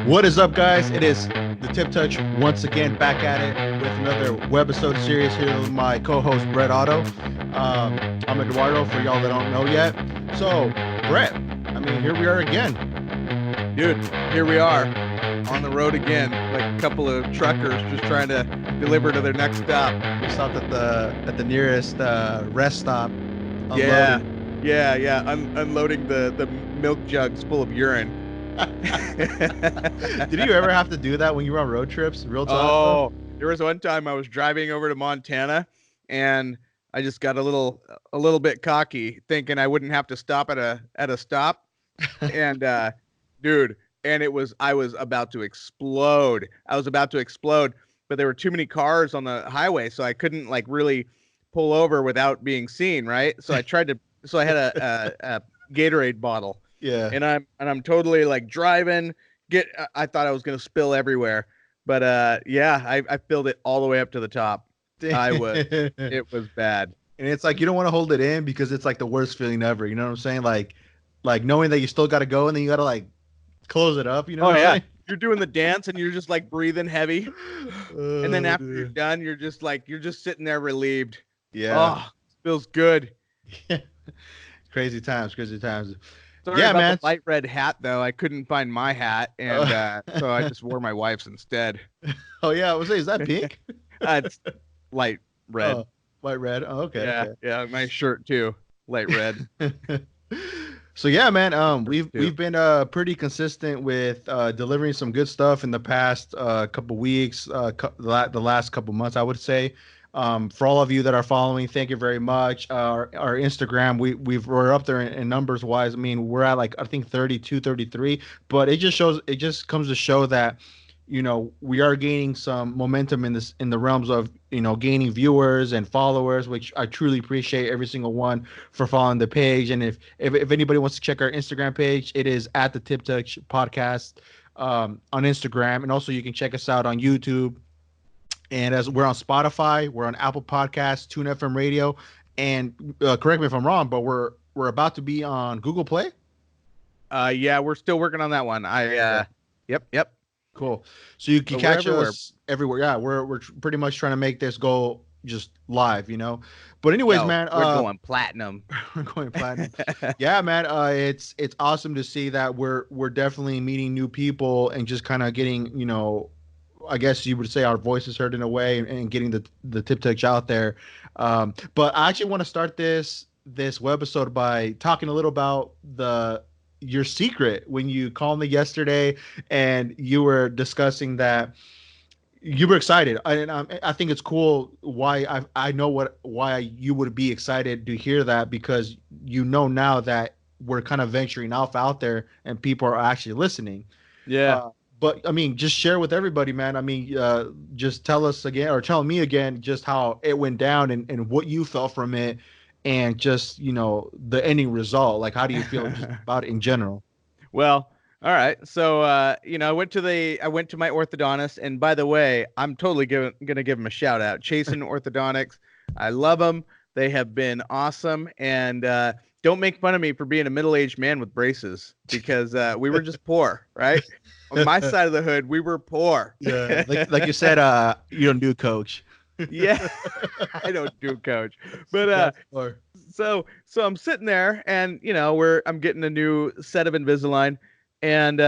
What is up, guys? It is the Tip Touch once again back at it with another webisode series here with my co-host Brett Otto. I'm Eduardo for y'all that don't know yet. So, Brett, here we are again. Dude, here we are on the road again, like a couple of truckers just trying to deliver to their next stop. We stopped at the nearest rest stop. Unloading. Yeah. Unloading the milk jugs full of urine. Did you ever have to do that when you were on road trips? Real talk? Oh, there was one time I was driving over to Montana and I just got a little bit cocky, thinking I wouldn't have to stop at a stop. And dude, and I was about to explode. But there were too many cars on the highway, so I couldn't like really pull over without being seen, right? So I had a Gatorade bottle. Yeah. And I'm totally like driving. I thought I was gonna spill everywhere, but I filled it all the way up to the top. It was bad. And it's like you don't want to hold it in because it's like the worst feeling ever. You know what I'm saying? Like knowing that you still got to go and then you got to like close it up. You know? Oh yeah. You're doing the dance and you're just like breathing heavy, and then after you're done, you're just sitting there relieved. Yeah. Oh, feels good. Yeah. Crazy times. Sorry about the light red hat, though. I couldn't find my hat, and so I just wore my wife's instead. Oh, yeah. I was saying, is that pink? It's light red. Oh, light red. Oh, okay. Yeah. Nice shirt, too. Light red. So, yeah, man, we've been pretty consistent with delivering some good stuff in the past couple weeks, the last couple months, I would say. For all of you that are following, thank you very much. Our Instagram, we're up there in numbers wise. I mean, we're at like, I think 32, 33, but it just comes to show that, you know, we are gaining some momentum in the realms of, you know, gaining viewers and followers, which I truly appreciate every single one for following the page. And if anybody wants to check our Instagram page, it is at the Tip Touch Podcast on Instagram. And also you can check us out on YouTube. And as we're on Spotify, we're on Apple Podcasts, TuneFM Radio, and correct me if I'm wrong, but we're about to be on Google Play. Yeah, we're still working on that one. Yep. Cool. So you can catch us everywhere. Yeah, we're pretty much trying to make this go just live, you know. But anyways, man, we're going platinum. We're going platinum. Yeah, man. It's awesome to see that we're definitely meeting new people and just kind of getting, you know, I guess you would say our voices heard in a way and getting the Tip Touch out there. But I actually want to start this webisode by talking a little about your secret when you called me yesterday and you were discussing that you were excited. And I think it's cool why I know why you would be excited to hear that, because you know now that we're kind of venturing out there and people are actually listening. Yeah. But I mean, just share with everybody, man. I mean, just tell us again, or tell me again, just how it went down and what you felt from it, and just, you know, the ending result. Like, how do you feel just about it in general? Well, all right. So, you know, I went to my orthodontist, and by the way, I'm totally gonna give him a shout out. Chasen Orthodontics, I love them. They have been awesome, and don't make fun of me for being a middle-aged man with braces, because we were just poor, right? On my side of the hood, we were poor. Yeah, like you said, you don't do coach. Yeah, I don't do coach. But so I'm sitting there, and you know, I'm getting a new set of Invisalign, and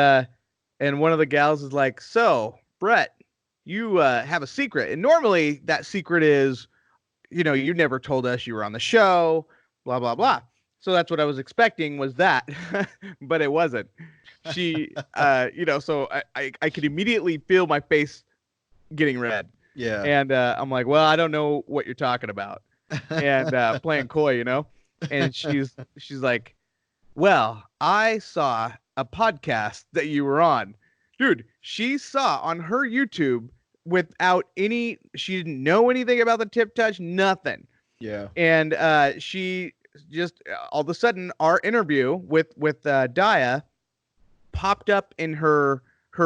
one of the gals is like, "So, Brett, you have a secret." And normally that secret is, you know, you never told us you were on the show, blah blah blah. So that's what I was expecting, was that, but it wasn't. She, you know, so I could immediately feel my face getting red. Yeah. And I'm like, well, I don't know what you're talking about. And playing coy, you know. And she's like, well, I saw a podcast that you were on. Dude, she saw on her YouTube she didn't know anything about the Tip Touch, nothing. Yeah. And she just all of a sudden our interview with Daya popped up in her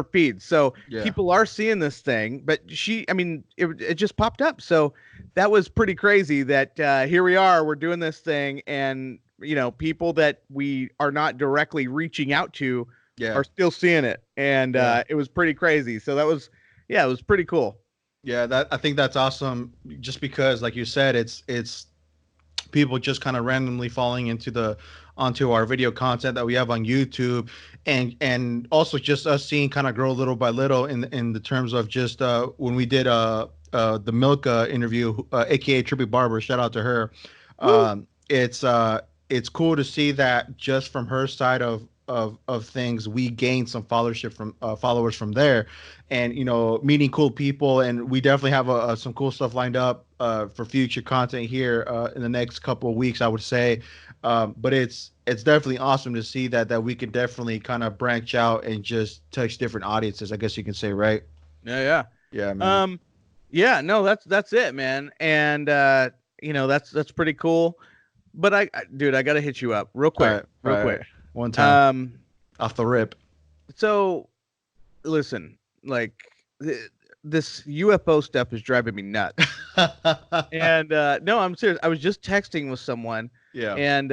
feed. So people are seeing this thing, but it just popped up. So that was pretty crazy that here we are, we're doing this thing, and you know, people that we are not directly reaching out to Yeah. are still seeing it, and it was pretty crazy. So that was, yeah, it was pretty cool. Yeah, that I think that's awesome. Just because, like you said, it's people just kind of randomly falling into the onto our video content that we have on YouTube, and also just us seeing kind of grow little by little in the terms of just when we did the Milka interview, aka Trippy Barber, shout out to her. Woo! It's cool to see that just from her side of things, we gained some followership from followers from there, and meeting cool people, and we definitely have some cool stuff lined up for future content here in the next couple of weeks, I would say. But it's definitely awesome to see that we can definitely kind of branch out and just touch different audiences, I guess you can say, right? Yeah, Yeah, man. Yeah, no, that's it, man. And that's pretty cool. But dude, I gotta hit you up real quick, All right. One time, off the rip. So listen, like this UFO stuff is driving me nuts. And no, I'm serious. I was just texting with someone. Yeah. And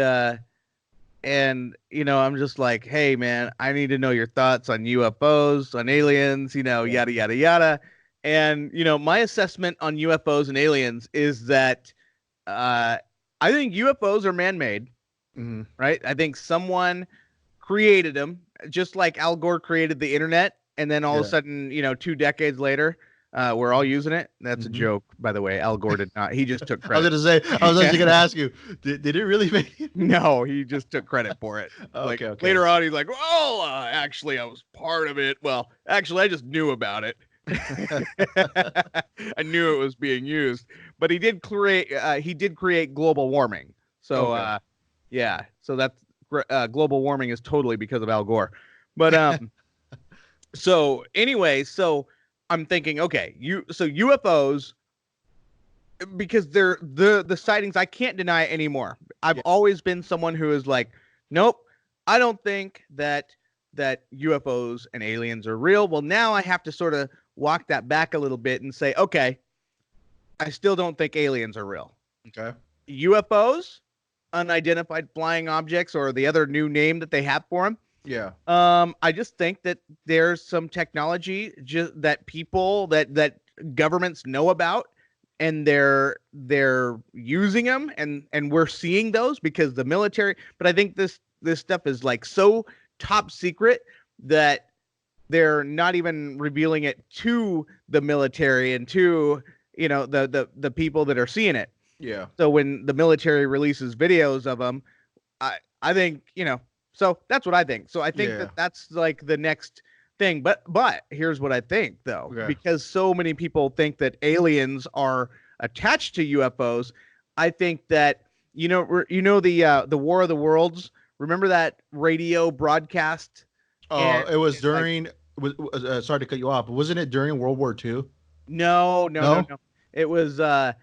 I'm just like, hey man, I need to know your thoughts on UFOs, on aliens, yada yada yada. And my assessment on UFOs and aliens is that I think UFOs are man-made, right? I think someone created them, just like Al Gore created the internet, and then all of a sudden, 2 decades later, we're all using it. That's a joke, by the way. Al Gore did not. He just took credit. I was actually going to ask you, did it really make it? No, he just took credit for it. Okay. Later on, he's like, well, actually, I was part of it. Well, actually, I just knew about it. I knew it was being used, but he did create global warming. So, so that's global warming is totally because of Al Gore. But, so anyway, so I'm thinking, okay, UFOs, because they're the sightings, I can't deny it anymore. I've always been someone who is like, nope, I don't think that UFOs and aliens are real. Well, now I have to sort of walk that back a little bit and say, okay, I still don't think aliens are real. Okay. UFOs, unidentified flying objects, or the other new name that they have for them. Yeah. I just think that there's some technology that people that governments know about, and they're using them, and we're seeing those because the military. But I think this stuff is like so top secret that they're not even revealing it to the military and to the people that are seeing it. Yeah. So when the military releases videos of them, I think so that's what I think. So I think that's like the next thing. But here's what I think though, because so many people think that aliens are attached to UFOs. I think that the War of the Worlds. Remember that radio broadcast? Oh, it was during. Sorry to cut you off, but wasn't it during World War II? No. It was. I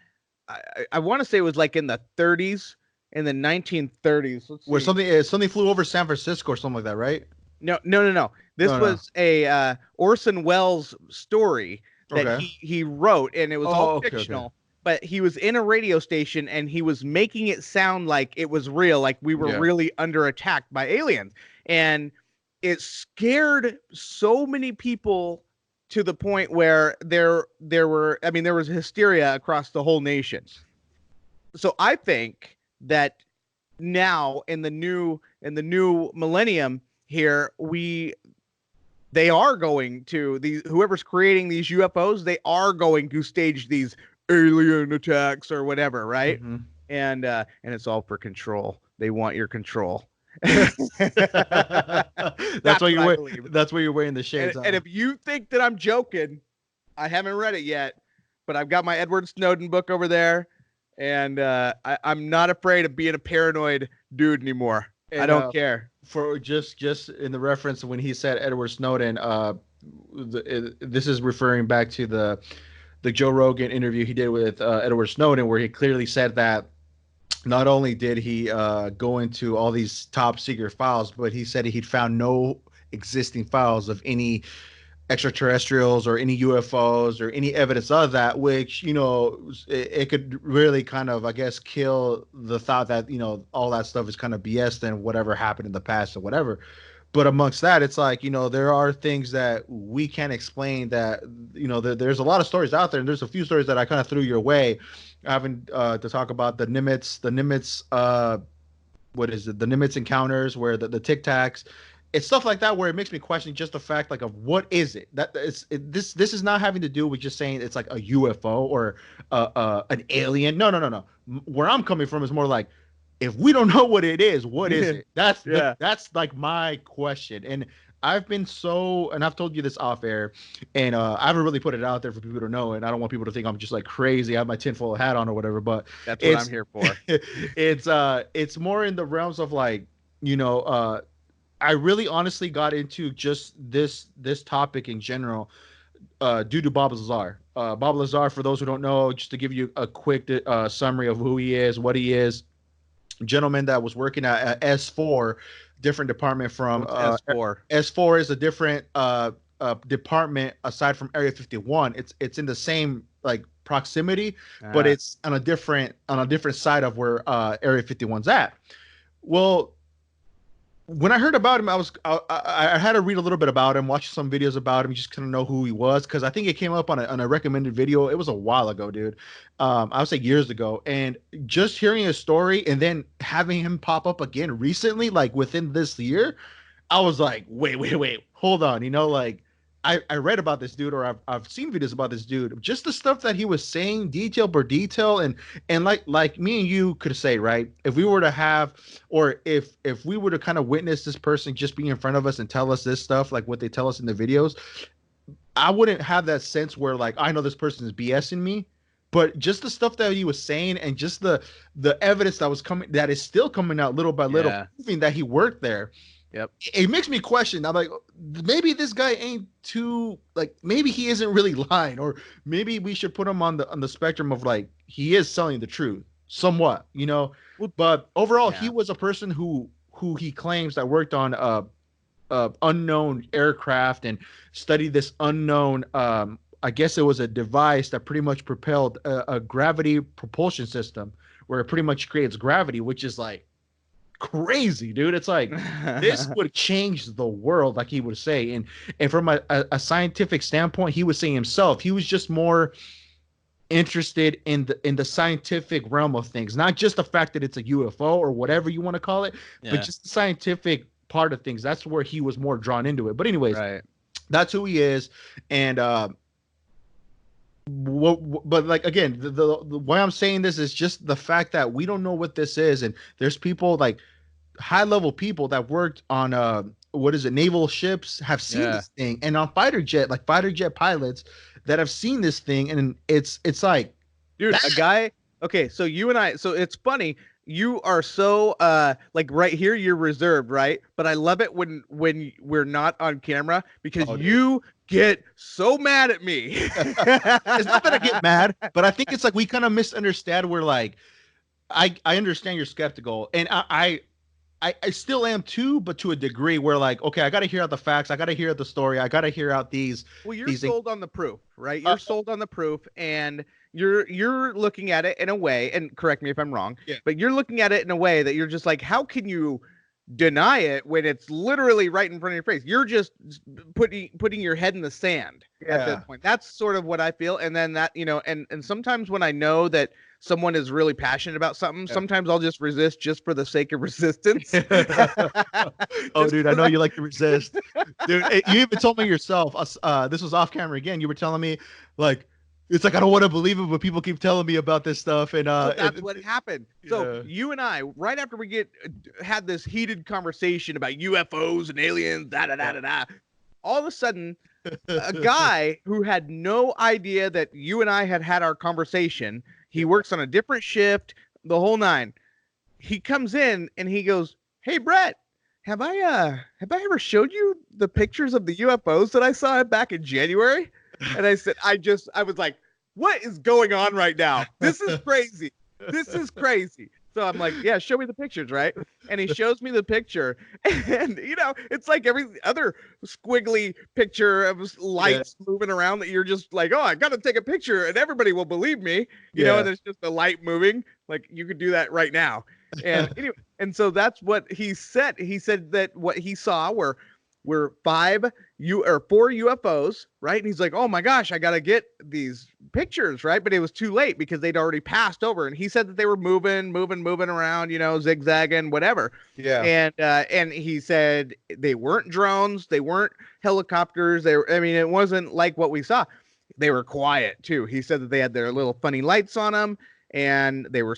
want to say it was like in the 30s, in the 1930s. Where something flew over San Francisco or something like that, right? No. This was a Orson Welles story that he wrote, and it was all fictional. Okay. But he was in a radio station, and he was making it sound like it was real, like we were really under attack by aliens. And it scared so many people to the point where there was hysteria across the whole nation. So I think that now in the new millennium here, they are going to whoever's creating these UFOs, they are going to stage these alien attacks or whatever, right? Mm-hmm. And it's all for control. They want your control. That's why you're wearing the shades. And if you think that I'm joking, I haven't read it yet, but I've got my Edward Snowden book over there, and I'm not afraid of being a paranoid dude anymore. And, I don't care. For just in the reference when he said Edward Snowden, this is referring back to the Joe Rogan interview he did with Edward Snowden, where he clearly said that not only did he go into all these top secret files, but he said he'd found no existing files of any extraterrestrials or any UFOs or any evidence of that, which, it could really kind of, I guess, kill the thought that, all that stuff is kind of BS than whatever happened in the past or whatever. but amongst that, it's like, there are things that we can't explain that, there's a lot of stories out there, and there's a few stories that I kind of threw your way, having to talk about the Nimitz, what is it? The Nimitz encounters, where the Tic Tacs, it's stuff like that where it makes me question just the fact, like, of what is it that this is not having to do with just saying it's like a UFO or an alien. No. Where I'm coming from is more like, if we don't know what it is, what is it? That's like my question. And I've told you this off air, and I haven't really put it out there for people to know, and I don't want people to think I'm just like crazy, I have my tinfoil hat on or whatever, but that's what I'm here for. It's more in the realms of like, I really honestly got into just this topic in general due to Bob Lazar. Bob Lazar, for those who don't know, just to give you a quick summary of who he is, what he is. Gentleman that was working at S4, different department from S4. S4 is a different department aside from Area 51. It's in the same like proximity, but it's on a different side of where Area 51's at. Well, when I heard about him, I had to read a little bit about him, watch some videos about him, just kind of know who he was, because I think it came up on a recommended video. It was a while ago, dude. I would say years ago, and just hearing his story and then having him pop up again recently, like within this year, I was like, wait, hold on, like. I read about this dude, or I've seen videos about this dude. Just the stuff that he was saying, detail per detail, and like me and you could say, right? If we were to have, or if we were to kind of witness this person just being in front of us and tell us this stuff, like what they tell us in the videos, I wouldn't have that sense where like I know this person is BSing me. But just the stuff that he was saying, and just the evidence that is still coming out little by little, proving that he worked there. Yep. It makes me question. I'm like, maybe this guy ain't too, like, maybe he isn't really lying, or maybe we should put him on the spectrum of like, he is telling the truth somewhat, but overall, he was a person who he claims that worked on unknown aircraft and studied this unknown, I guess it was a device that pretty much propelled a gravity propulsion system, where it pretty much creates gravity, which is like crazy, dude. It's like, this would change the world, like he would say. And from a scientific standpoint, he was saying himself, he was just more interested in the scientific realm of things, not just the fact that it's a UFO or whatever you want to call it, but just the scientific part of things. That's where he was more drawn into it. But anyways, that's who he is. And but like, again, the why I'm saying this is just the fact that we don't know what this is, and there's people like high level people that worked on naval ships, have seen this thing, and on fighter jet pilots that have seen this thing, and it's like, dude, a guy. Okay, so you and I, so it's funny. You are so like right here, you're reserved, right? But I love it when we're not on camera, because you get so mad at me. It's not that I get mad, but I think it's like we kind of misunderstand. We're like, I understand you're skeptical, and I still am too, but to a degree where like, okay, I got to hear out the facts, I got to hear out the story, I got to hear out these. Well, you're sold on the proof, right? You're sold on the proof, and you're looking at it in a way, and correct me if I'm wrong, but you're looking at it in a way that you're just like, how can you deny it when it's literally right in front of your face? You're just putting your head in the sand at this point. That's sort of what I feel. And then that, and sometimes when I know that someone is really passionate about something, sometimes I'll just resist just for the sake of resistance. Oh, dude, I know you like to resist. Dude, you even told me yourself, this was off camera again, you were telling me like, it's like, I don't want to believe it, but people keep telling me about this stuff. And so that's what happened. So you and I, right after we had this heated conversation about UFOs and aliens, all of a sudden, a guy who had no idea that you and I had our conversation, he works on a different shift, the whole nine. He comes in and he goes, "Hey, Brett, have I ever showed you the pictures of the UFOs that I saw back in January?" And I said, I was like, what is going on right now? This is crazy. This is crazy. So I'm like, yeah, show me the pictures, right? And he shows me the picture, and it's like every other squiggly picture of lights moving around that you're just like, oh, I got to take a picture and everybody will believe me, and it's just the light moving. Like, you could do that right now. And anyway, and so that's what he said. He said that what he saw were 4 UFOs, right? And he's like, oh my gosh, I got to get these pictures, right? But it was too late because they'd already passed over. And he said that they were moving around, zigzagging, whatever. Yeah. And he said they weren't drones, they weren't helicopters. It wasn't like what we saw. They were quiet too. He said that they had their little funny lights on them, and they were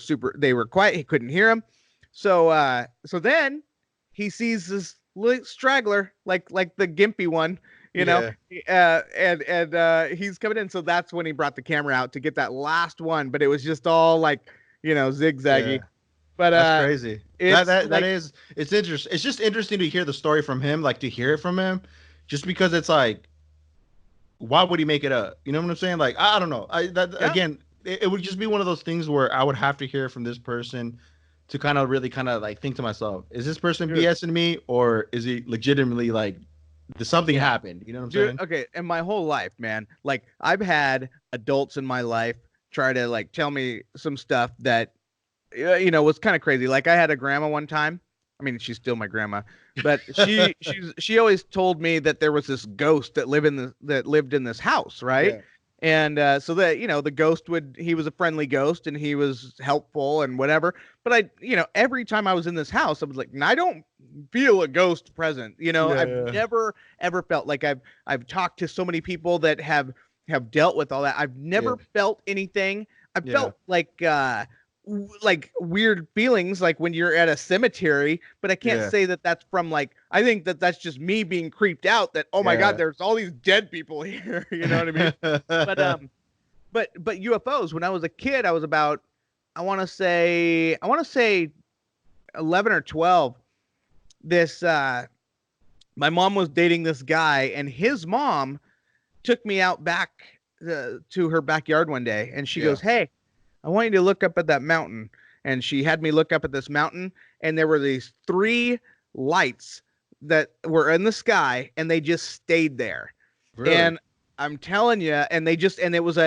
quiet. He couldn't hear them. So then he sees this straggler, like the gimpy one, and he's coming in. So that's when he brought the camera out to get that last one, but it was just all zigzaggy. Yeah. But that's crazy. It's interesting. It's just interesting to hear the story from him, to hear it from him, just because it's like, why would he make it up? You know what I'm saying? Like, I don't know. Again, it would just be one of those things where I would have to hear from this person to really think to myself, is this person BSing me, or is he legitimately did something happen? You know what I'm saying? Okay. And my whole life, man, I've had adults in my life try to tell me some stuff that, was kind of crazy. I had a grandma one time. I mean, she's still my grandma, but she always told me that there was this ghost that lived in this house. Right. Yeah. And so that, the ghost he was a friendly ghost and he was helpful and whatever. But every time I was in this house, I was like, I don't feel a ghost present. I've never, ever felt like I've talked to so many people that have dealt with all that. I've never felt anything. I felt like weird feelings when you're at a cemetery, but I can't say that that's from I think that that's just me being creeped out that, oh my God, there's all these dead people here. You know what I mean? but UFOs, when I was a kid, I was about, I want to say 11 or 12. My mom was dating this guy, and his mom took me out back to her backyard one day, and she goes, hey, I want you to look up at that mountain. And she had me look up at this mountain, and there were these 3 lights that were in the sky, and they just stayed there. Really? And I'm telling you, and it was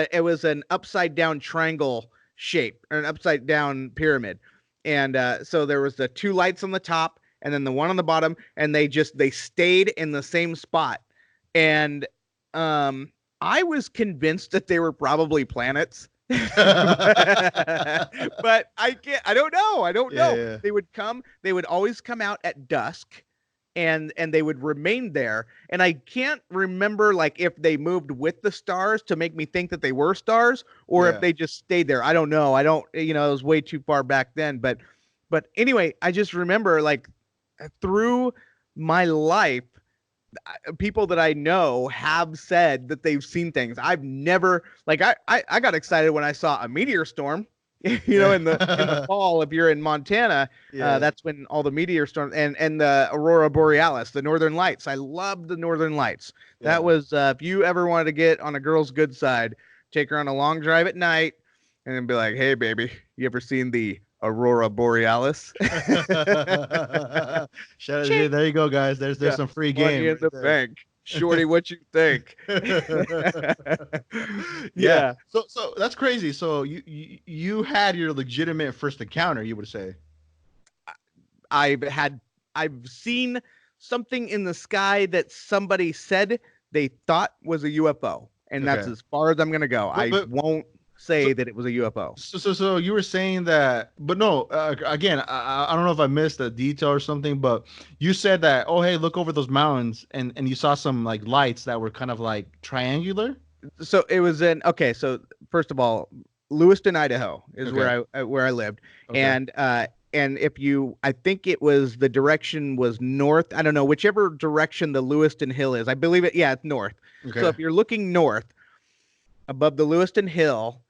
an upside down triangle shape, or an upside down pyramid. And so there was the 2 lights on the top, and then the one on the bottom, and they stayed in the same spot. And I was convinced that they were probably planets. But I don't know. Yeah. They would always come out at dusk, and they would remain there. And I can't remember if they moved with the stars to make me think that they were stars, or if they just stayed there. I don't know. It was way too far back then, but anyway, I just remember through my life, people that I know have said that they've seen things. I've never, I got excited when I saw a meteor storm, in the fall. If you're in Montana, that's when all the meteor storms and the Aurora Borealis, the Northern Lights. I love the Northern Lights. Yeah. That was, if you ever wanted to get on a girl's good side, take her on a long drive at night and then be like, hey baby, you ever seen the Aurora Borealis? Shout out, there you go, guys. There's some free game in the bank. Shorty, what you think? Yeah. So that's crazy. So you had your legitimate first encounter, you would say? I've seen something in the sky that somebody said they thought was a UFO, and that's as far as I'm gonna go. I won't say that it was a UFO. So you were saying that, but no, again, I don't know if I missed a detail or something, but you said that, oh, hey, look over those mountains, and you saw some lights that were kind of triangular. So it was so first of all, Lewiston, Idaho is where I lived. And I think it was, the direction was north. I don't know, whichever direction the Lewiston Hill is. I believe it. Yeah, it's north. Okay. So if you're looking north above the Lewiston Hill,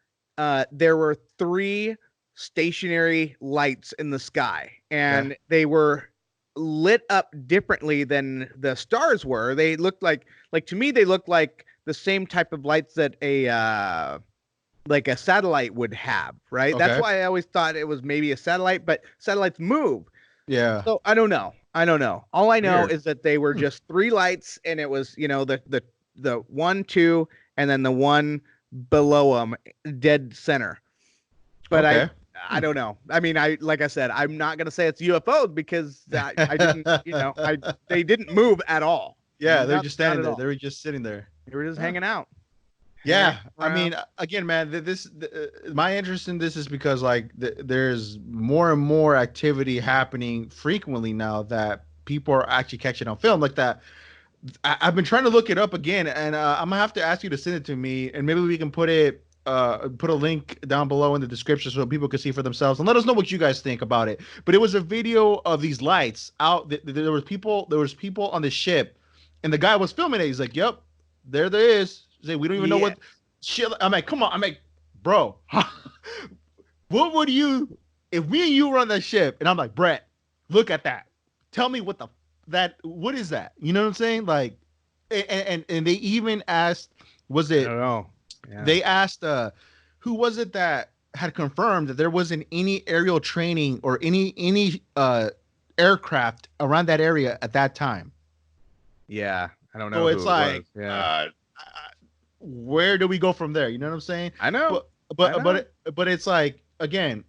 there were 3 stationary lights in the sky, and they were lit up differently than the stars were. They looked to me, they looked like the same type of lights that a satellite would have, right? Okay. That's why I always thought it was maybe a satellite, but satellites move. Yeah. So I don't know. All I know is that they were just 3 lights, and it was, the 1, 2, and then the one below them, dead center. But I don't know. I mean, like I said, I'm not gonna say it's UFOs because I didn't, they didn't move at all. Yeah, they're just standing there. They were just sitting there. They were just hanging out. Yeah, I mean, again, man, my interest in this is because like there's more and more activity happening frequently now that people are actually catching on film like that. I've been trying to look it up again, and I'm gonna have to ask you to send it to me, and maybe we can put a link down below in the description so people can see for themselves and let us know what you guys think about it. But it was a video of these lights out. There was people on the ship, and the guy was filming it. He's like, "Yep, there is." Say, we don't even know what shit. I'm like, come on. I'm like, bro, what would you if me and you were on that ship? And I'm like, Brett, look at that. Tell me what is that? You know what I'm saying? Like, and they even asked, was it? I don't know. Yeah. They asked, who was it that had confirmed that there wasn't any aerial training or any aircraft around that area at that time? Yeah, I don't know. So it's like, where do we go from there? You know what I'm saying? I know, but it's like, again,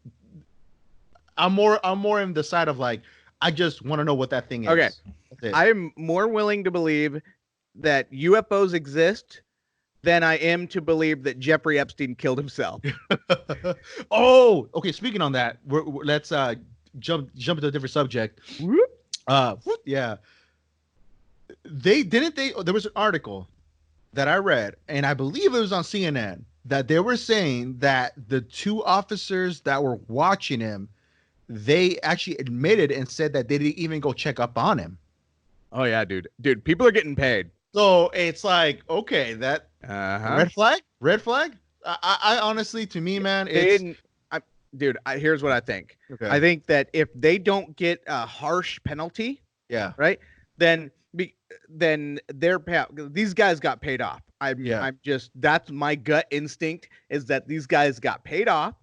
I'm more in the side of like, I just want to know what that thing is. Okay, I'm more willing to believe that UFOs exist than I am to believe that Jeffrey Epstein killed himself. Oh, okay. Speaking on that, let's jump into a different subject. Yeah. There was an article that I read, and I believe it was on CNN, that they were saying that the two officers that were watching him, they actually admitted and said that they didn't even go check up on him. Oh yeah, dude, people are getting paid. So it's like, okay, that red flag. I honestly, to me, man, here's what I think. Okay. I think that if they don't get a harsh penalty, right, then these guys got paid off. That's my gut instinct, is that these guys got paid off,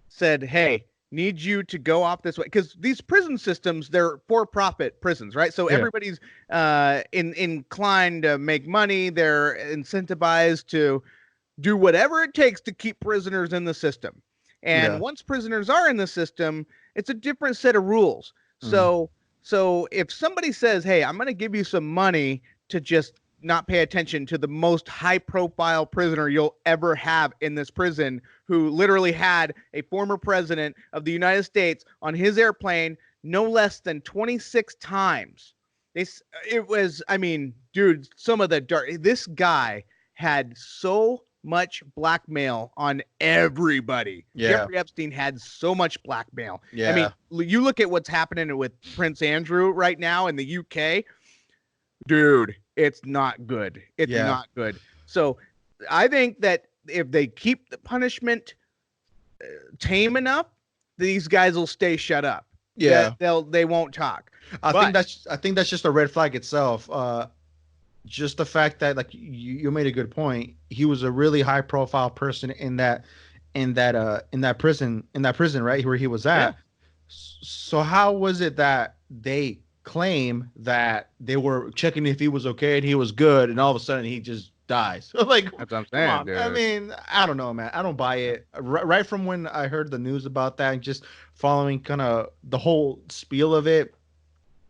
said, hey, need you to go off this way, because these prison systems, they're for-profit prisons, right? So everybody's inclined to make money. They're incentivized to do whatever it takes to keep prisoners in the system. And once prisoners are in the system, it's a different set of rules. So if somebody says, hey, I'm going to give you some money to just not pay attention to the most high-profile prisoner you'll ever have in this prison, who literally had a former president of the United States on his airplane no less than 26 times. This guy had so much blackmail on everybody. Jeffrey Epstein had so much blackmail. I mean, you look at what's happening with Prince Andrew right now in the UK, dude, it's not good. It's not good. So I think that if they keep the punishment tame enough, these guys will stay shut up. Yeah, they won't talk. I think that's just a red flag itself. Just the fact that, like, you made a good point. He was a really high profile person in that prison, right, where he was at. Yeah. So how was it that they claim that they were checking if he was okay and he was good, and all of a sudden he just dies? Like, that's what I'm saying, dude. I mean, I don't know, man. I don't buy it. Right from when I heard the news about that and just following kind of the whole spiel of it,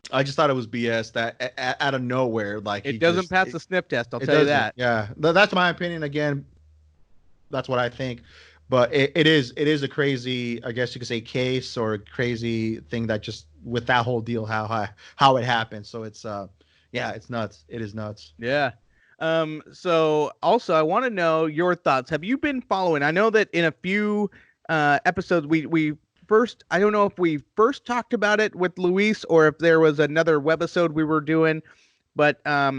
I just thought it was BS that out of nowhere, like, it doesn't pass the sniff test. I'll tell you that. Yeah, that's my opinion. Again, that's what I think. But it is a crazy, I guess you could say, case, or a crazy thing that just with that whole deal, how it happened. So it's it's nuts. It is nuts. Yeah. So also, I want to know your thoughts. Have you been following? I know that in a few episodes we first, I don't know if we first talked about it with Luis or if there was another webisode we were doing, but I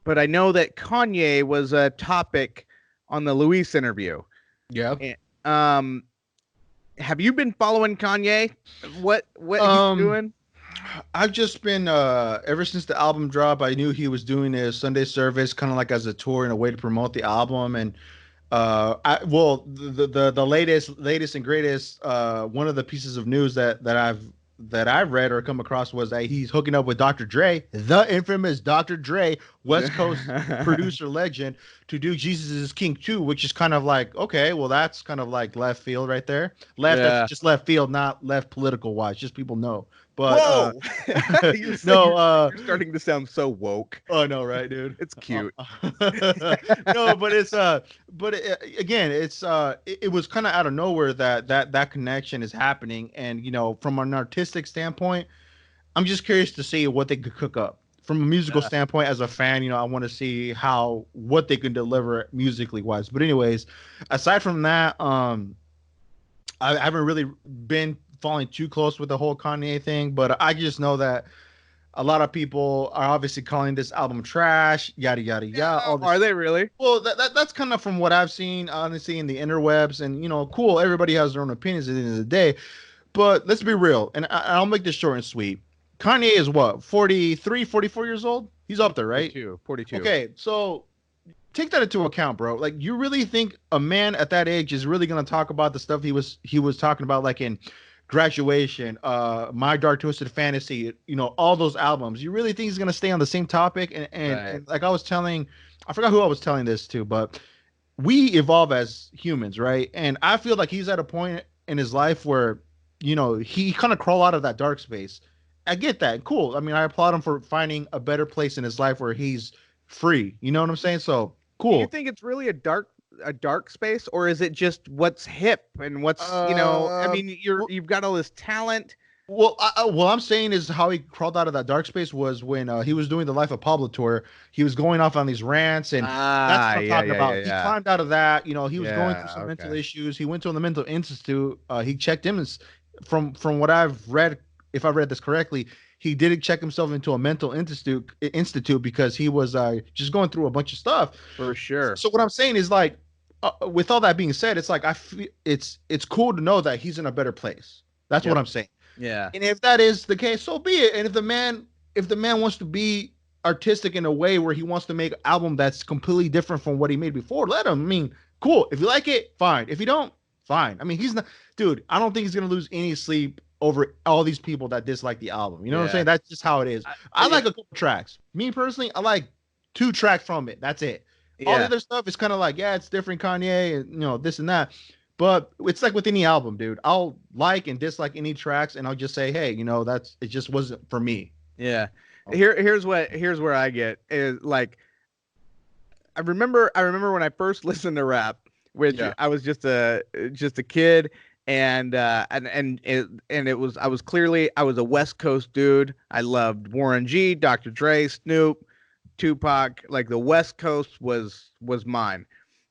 know that Kanye was a topic on the Luis interview. Yeah. Have you been following Kanye? What he's doing? I've just been ever since the album drop, I knew he was doing a Sunday service, kind of like as a tour and a way to promote the album. And the latest and greatest, one of the pieces of news that I've that I read or come across was that he's hooking up with Dr. Dre, the infamous Dr. Dre, West Coast producer legend, to do Jesus is King 2, which is kind of like, okay, well, that's kind of like left field right there. Left, Yeah. that's just left field, not left political wise, just people know. But whoa, no, you're starting to sound so woke. oh no, right, dude? It's cute. No, but again, it was kind of out of nowhere that connection is happening, and from an artistic standpoint, I'm just curious to see what they could cook up. From a musical standpoint, as a fan, I want to see what they can deliver musically wise. But anyways, aside from that, I haven't really been falling too close with the whole Kanye thing, but I just know that a lot of people are obviously calling this album trash, yada yada yada. All this. Are they really? Well, that's kind of from what I've seen, honestly, in the interwebs, and cool. Everybody has their own opinions at the end of the day, but let's be real, and I'll make this short and sweet. Kanye is what, 43, 44 years old? He's up there, right? 42. Okay, so take that into account, bro. Like, you really think a man at that age is really gonna talk about the stuff he was talking about, like in Graduation, My Dark Twisted Fantasy, all those albums? You really think he's gonna stay on the same topic? And like I forgot who I was telling this to, but we evolve as humans, right? And I feel like he's at a point in his life where he kind of crawl out of that dark space. I get that. Cool. I mean, I applaud him for finding a better place in his life where he's free. You know what I'm saying? So cool. Do you think it's really a dark space, or is it just what's hip and what's I mean, you've got all this talent. Well, what I'm saying is how he crawled out of that dark space was when he was doing the Life of Pablo tour. He was going off on these rants, and that's what I'm talking about. He climbed out of that. He was going through some mental issues. He went to the mental institute. He checked him, from what I've read, if I read this correctly, he did check himself into a mental institute because he was just going through a bunch of stuff. For sure. So what I'm saying is, like, with all that being said, it's like I feel it's cool to know that he's in a better place. That's what I'm saying. Yeah. And if that is the case, so be it. And if the man wants to be artistic in a way where he wants to make an album that's completely different from what he made before, let him. I mean, cool. If you like it, fine. If you don't, fine. I mean, he's not, dude. I don't think he's gonna lose any sleep over all these people that dislike the album. You know what I'm saying? That's just how it is. I like a couple tracks. Me personally, I like 2 tracks from it. That's it. All the other stuff is kind of like, it's different Kanye and this and that. But it's like with any album, dude. I'll like and dislike any tracks, and I'll just say, hey, it just wasn't for me. Yeah. Here's where I get is, like, I remember when I first listened to rap, which I was just a kid. And it was, I was a West Coast dude. I loved Warren G, Dr. Dre, Snoop, Tupac. Like, the West Coast was mine.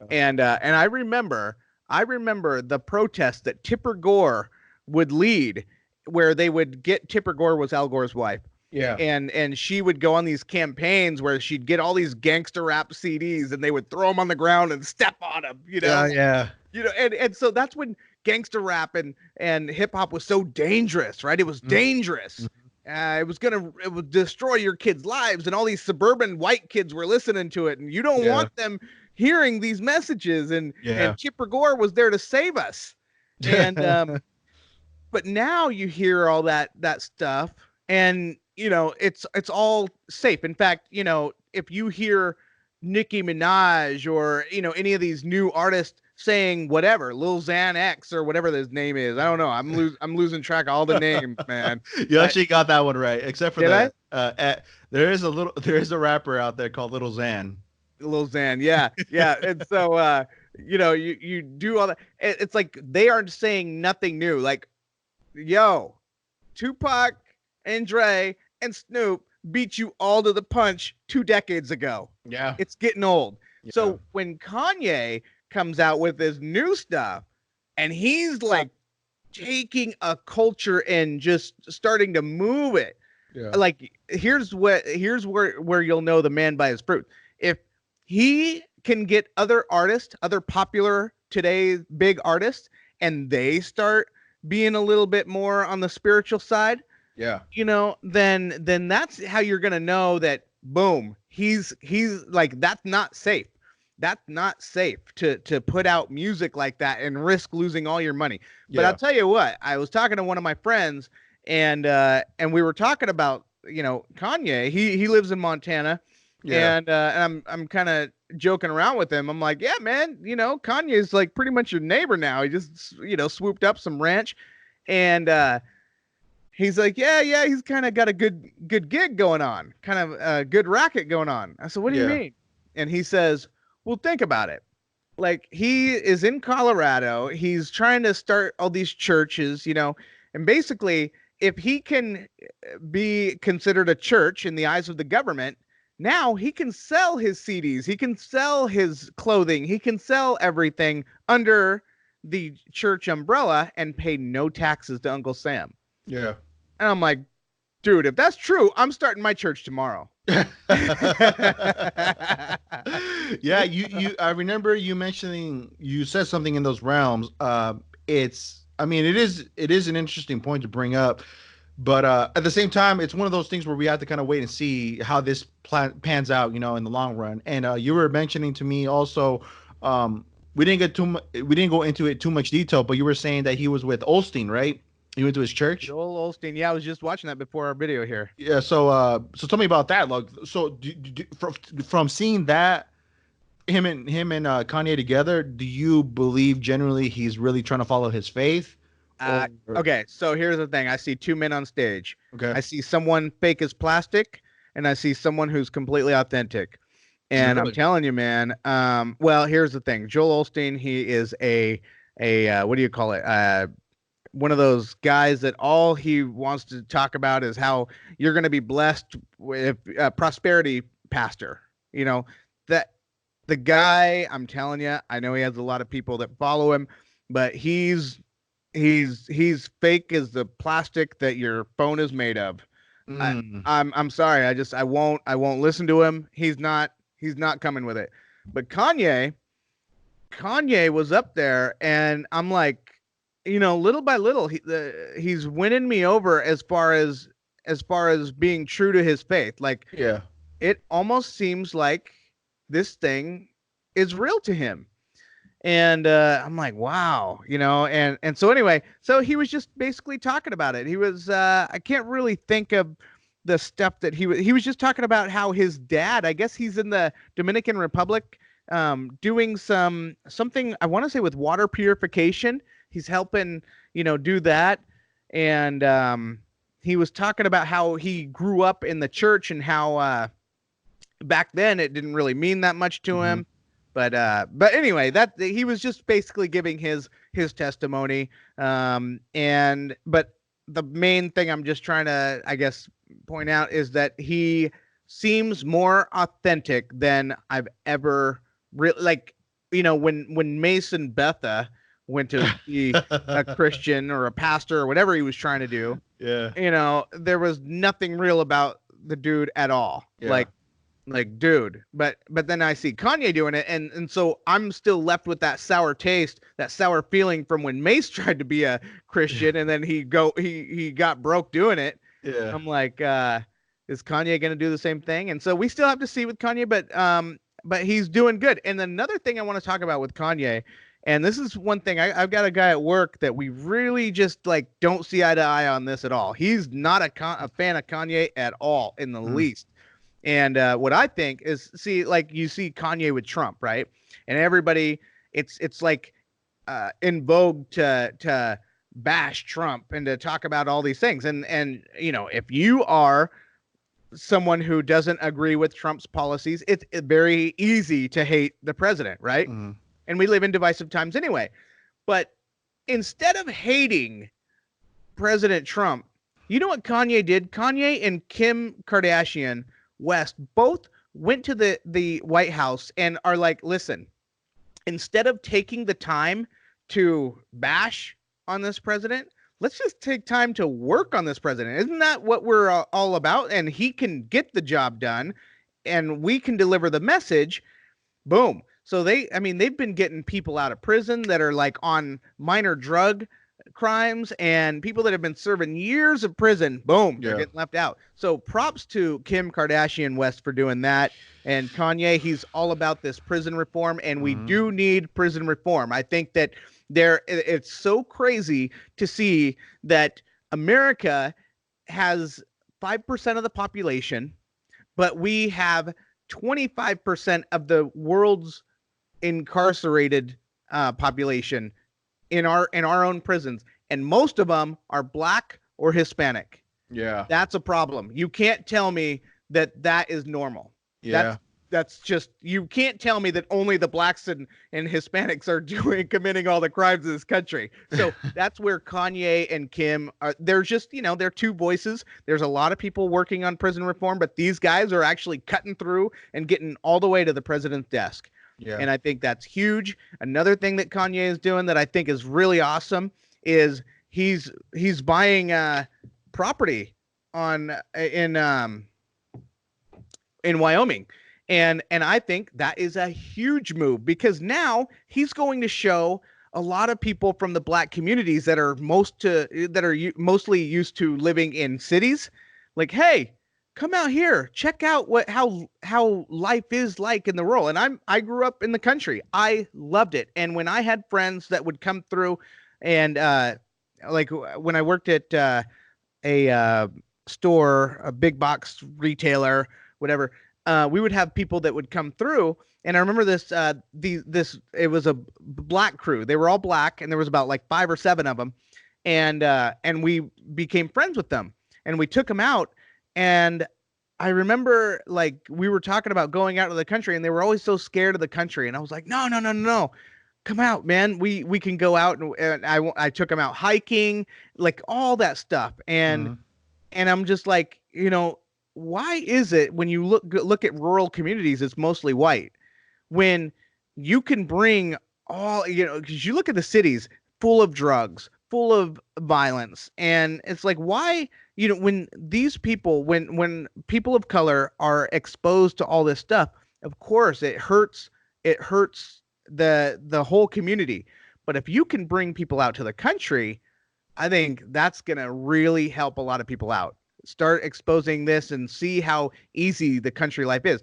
And I remember the protest that Tipper Gore would lead, where they would get, Tipper Gore was Al Gore's wife. Yeah. And she would go on these campaigns where she'd get all these gangster rap CDs, and they would throw them on the ground and step on them, Yeah. And so that's when gangster rap and hip hop was so dangerous, right? It was dangerous. It would destroy your kids' lives, and all these suburban white kids were listening to it, and you don't want them hearing these messages. And Chipper Gore was there to save us. And but now you hear all that stuff, and it's all safe. In fact, if you hear Nicki Minaj or any of these new artists saying whatever, Lil Xan X or whatever his name is, I don't know. I'm losing track of all the names, man. You actually got that one right, except for there is a rapper out there called Lil Xan. Lil Xan, yeah. And so you do all that. It's like they are saying nothing new. Like, yo, Tupac and Dre and Snoop beat you all to the punch 2 decades ago. Yeah, it's getting old. Yeah. So when Kanye comes out with this new stuff, and he's like taking a culture and just starting to move it. Yeah. Like, here's where you'll know the man by his fruit. If he can get other popular today's big artists, and they start being a little bit more on the spiritual side, then that's how you're gonna know that, boom, he's like, that's not safe. That's not safe to put out music like that and risk losing all your money. But I'll tell you what, I was talking to one of my friends, and we were talking about, Kanye. He lives in Montana. Yeah. And I'm kind of joking around with him. I'm like, yeah, man, Kanye's like pretty much your neighbor now. He just, swooped up some ranch, and he's like, yeah, he's kind of got a good gig going on, kind of a good racket going on. I said, what do you mean? And he says, well, think about it. Like, he is in Colorado. He's trying to start all these churches, and basically, if he can be considered a church in the eyes of the government, now he can sell his CDs, he can sell his clothing, he can sell everything under the church umbrella and pay no taxes to Uncle Sam. Yeah. And I'm like, dude, if that's true, I'm starting my church tomorrow. Yeah, I remember you mentioning, you said something in those realms. It is an interesting point to bring up. But at the same time, it's one of those things where we have to kind of wait and see how this pans out, in the long run. And you were mentioning to me also, we didn't go into it too much detail, but you were saying that he was with Osteen, right? He went to his church. Joel Osteen. Yeah, I was just watching that before our video here. Yeah. So tell me about that. Like, so from seeing that, him and Kanye together, do you believe generally he's really trying to follow his faith? Okay, so here's the thing. I see two men on stage. Okay. I see someone fake as plastic, and I see someone who's completely authentic. And really? I'm telling you, man. Well, here's the thing. Joel Osteen, he is a what do you call it? One of those guys that all he wants to talk about is how you're going to be blessed with a prosperity pastor. That the guy. I'm telling you, I know he has a lot of people that follow him, but he's fake as the plastic that your phone is made of. I'm sorry. I won't listen to him. He's not coming with it. But Kanye was up there, and I'm like, little by little, he's winning me over as far as being true to his faith. Like, yeah, it almost seems like this thing is real to him. And I'm like, wow, and so anyway, so he was just basically talking about it. He was, I can't really think of the stuff that he was just talking about how his dad, I guess he's in the Dominican Republic, doing something, I want to say with water purification. He's helping, do that. And he was talking about how he grew up in the church and how back then it didn't really mean that much to him. But anyway, that he was just basically giving his testimony. But the main thing I'm just trying to, I guess, point out is that he seems more authentic than I've ever really, like, when Mason Betha went to be a Christian or a pastor or whatever he was trying to do. Yeah. There was nothing real about the dude at all. Yeah. Like, dude, but then I see Kanye doing it, and so I'm still left with that sour taste, that sour feeling from when Mace tried to be a Christian, and then he got broke doing it. Yeah. I'm like, is Kanye gonna do the same thing? And so we still have to see with Kanye, but he's doing good. And then another thing I want to talk about with Kanye, and this is one thing, I've got a guy at work that we really just like don't see eye to eye on this at all. He's not a fan of Kanye at all in the least. And what I think is, like you see Kanye with Trump, right? And everybody, it's like in vogue to bash Trump and to talk about all these things. And if you are someone who doesn't agree with Trump's policies, it's very easy to hate the president, right? And we live in divisive times anyway. But instead of hating President Trump, you know what Kanye did? Kanye and Kim Kardashian West both went to the White House and are like, listen, instead of taking the time to bash on this president, let's just take time to work on this president. Isn't that what we're all about? And he can get the job done and we can deliver the message. Boom. So they've been getting people out of prison that are like on minor drug crimes, and people that have been serving years of prison, boom, they're getting left out. So props to Kim Kardashian West for doing that. And Kanye, he's all about this prison reform, and we do need prison reform. I think that it's so crazy to see that America has 5% of the population, but we have 25% of the world's incarcerated population in our own prisons, and most of them are Black or Hispanic. Yeah, that's a problem. You can't tell me that is normal. Yeah. That's just, you can't tell me that only the Blacks and Hispanics are committing all the crimes in this country. So that's where Kanye and Kim are. They're just, they're two voices. There's a lot of people working on prison reform, but these guys are actually cutting through and getting all the way to the president's desk. Yeah. And I think that's huge. Another thing that Kanye is doing that I think is really awesome is he's buying property in Wyoming. And I think that is a huge move, because now he's going to show a lot of people from the Black communities that are mostly used to living in cities, like, hey, come out here, check out how life is like in the rural. And I grew up in the country. I loved it. And when I had friends that would come through, and like when I worked at a store, a big box retailer, whatever, we would have people that would come through. And I remember this it was a Black crew. They were all Black, and there was about like 5 or 7 of them. And we became friends with them, and we took them out. And I remember, like, we were talking about going out to the country, and they were always so scared of the country. And I was like, no, come out, man. We can go out. And I took them out hiking, like all that stuff. And I'm just like, why is it when you look at rural communities, it's mostly white, when you can bring all, because you look at the cities full of drugs, full of violence. And it's like, why, when these people, when people of color are exposed to all this stuff, of course it hurts the whole community. But if you can bring people out to the country, I think that's going to really help a lot of people out. Start exposing this and see how easy the country life is.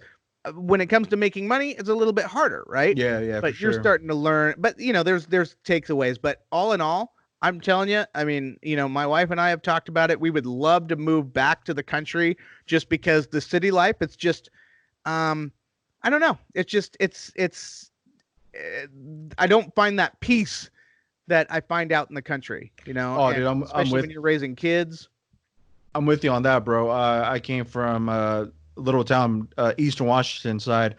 When it comes to making money, it's a little bit harder, right? Yeah. But you're starting to learn. But there's takeaways. But all in all, I'm telling you, I mean, my wife and I have talked about it. We would love to move back to the country, just because the city life, it's just, I don't know. It's just, I don't find that peace that I find out in the country, Oh, dude, especially when you're raising kids. I'm with you on that, bro. I came from a little town, Eastern Washington side,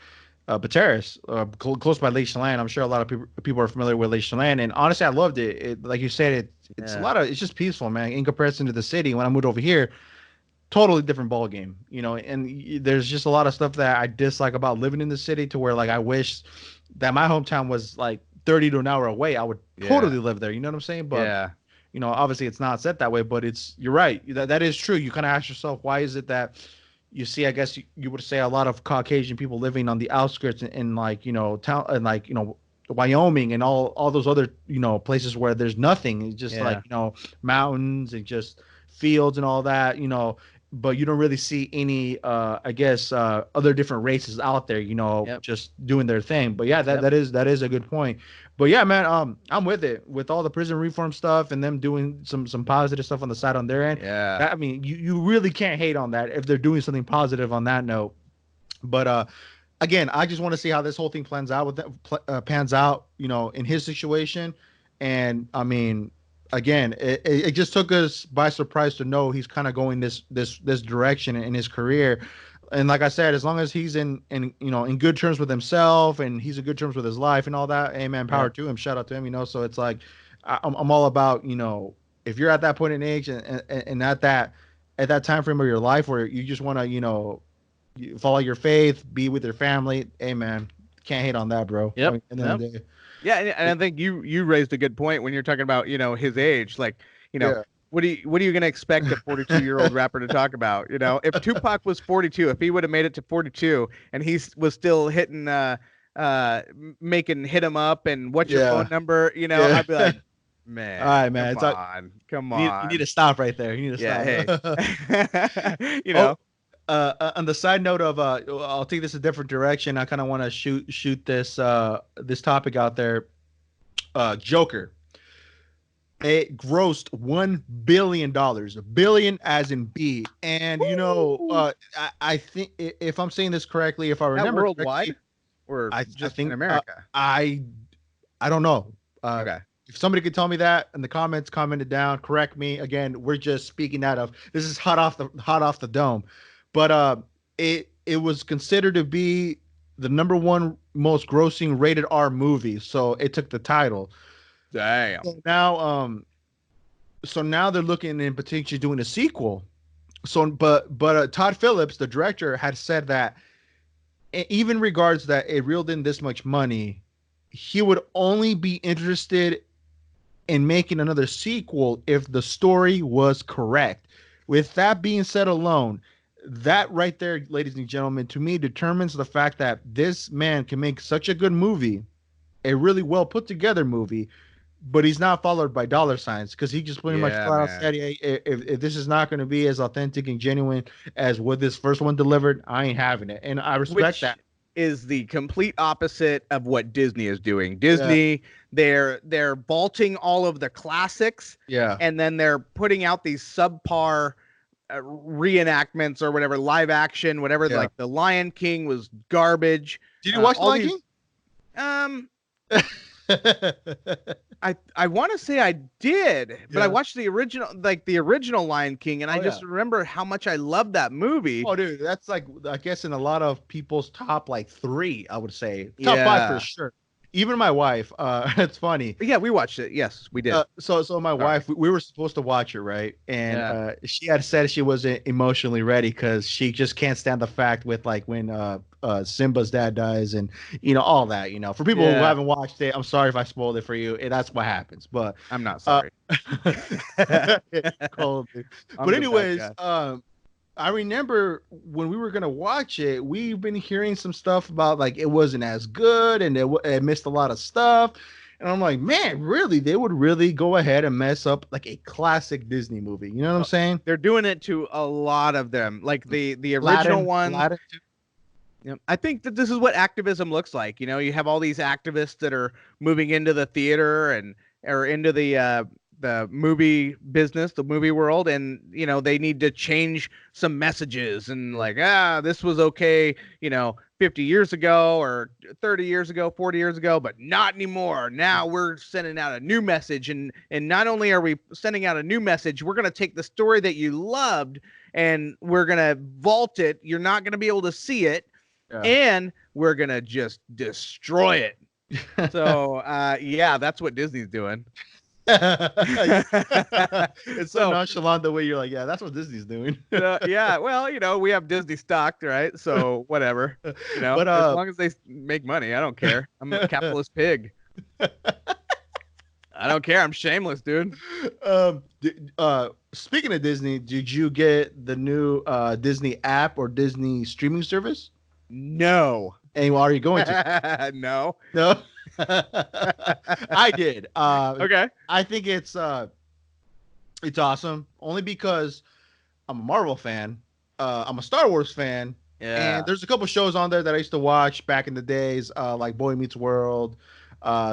Pateras, close by Lake Chelan. I'm sure a lot of people are familiar with Lake Chelan, and honestly, I loved it. Like you said, it's it's just peaceful, man. In comparison to the city, when I moved over here, totally different ball game, And there's just a lot of stuff that I dislike about living in the city, to where, like, I wish that my hometown was like 30 to an hour away. I would totally live there. You know what I'm saying? But obviously it's not set that way, but you're right. That is true. You kind of ask yourself, why is it that you see, I guess you would say, a lot of Caucasian people living on the outskirts in like, town, and like, Wyoming and all those other, places where there's nothing. It's just like, mountains and just fields and all that, but you don't really see any, I guess, other different races out there, just doing their thing. But yeah, that is a good point. But yeah, man, I'm with it, with all the prison reform stuff and them doing some positive stuff on the side on their end. Yeah. I mean, you really can't hate on that if they're doing something positive on that note. But again, I just want to see how this whole thing pans out in his situation. And I mean, again, it just took us by surprise to know he's kind of going this direction in his career. And like I said, as long as he's in good terms with himself, and he's in good terms with his life and all that, amen, power to him, shout out to him, So it's like, I'm all about, if you're at that point in age and at that time frame of your life where you just want to, follow your faith, be with your family, amen. Can't hate on that, bro. Yep. I mean, at the end of the day. Yeah, and I think you raised a good point when you're talking about, his age. Like, what are you going to expect a 42-year-old rapper to talk about? If Tupac was 42, if he would have made it to 42 and he was still hitting hit him up and what's your phone number, I'd be like, man, all right, man, come on. You need to stop right there. You need to stop. On the side note of I'll take this a different direction. I kind of want to shoot this topic out there. Joker. It grossed $1 billion, a billion as in B. And I think if I'm saying this correctly, if I That remember worldwide, correctly, or I just in think America? I don't know. Okay. If somebody could tell me that in the comments, comment it down. Correct me. Again, we're just speaking out of this is hot off the dome, but it was considered to be the number one most grossing rated R movie, so it took the title. Damn. So now they're looking in potentially doing a sequel. So, but Todd Phillips, the director, had said that even regards that it reeled in this much money, he would only be interested in making another sequel if the story was correct. With that being said alone, that right there, ladies and gentlemen, to me determines the fact that this man can make such a good movie, a really well put together movie, but he's not followed by dollar signs because he just pretty much flat out said, hey, if this is not going to be as authentic and genuine as what this first one delivered, I ain't having it. And I respect that. Is the complete opposite of what Disney is doing. Disney, they're vaulting all of the classics, and then they're putting out these subpar reenactments or whatever, live action, whatever. Like the Lion King was garbage. Did you watch the Lion King? I want to say I did, but I watched the original Lion King, and I just remember how much I loved that movie. Oh, dude, that's like, I guess in a lot of people's top like 3, I would say top 5 for sure. Even my wife, it's funny. Yeah, we watched it. Yes, we did. So my wife, we were supposed to watch it, right? And she had said she wasn't emotionally ready because she just can't stand the fact with like when Simba's dad dies and all that. For people who haven't watched it, I'm sorry if I spoiled it for you. That's what happens. But I'm not sorry. Cold, but anyways, I remember when we were gonna watch it, we've been hearing some stuff about like it wasn't as good and it missed a lot of stuff, and I'm like, man, really? They would really go ahead and mess up like a classic Disney movie? You know what I'm saying? They're doing it to a lot of them, like the original one. I think that this is what activism looks like. You have all these activists that are moving into the theater or into the movie business, the movie world, and they need to change some messages and like, this was okay 50 years ago or 30 years ago, 40 years ago, but not anymore. Now we're sending out a new message, and not only are we sending out a new message, we're going to take the story that you loved and we're going to vault it. You're not going to be able to see it, and we're going to just destroy it. So that's what Disney's doing. It's so nonchalant the way you're like, that's what Disney's doing. Well, we have Disney stocked, right? So whatever, but as long as they make money, I don't care. I'm a capitalist pig. I don't care. I'm shameless, dude. Speaking of Disney, did you get the new Disney app or Disney streaming service? No. And are you going to? No. I did. Okay. I think it's awesome only because I'm a Marvel fan. I'm a Star Wars fan. Yeah. And there's a couple shows on there that I used to watch back in the days, like Boy Meets World,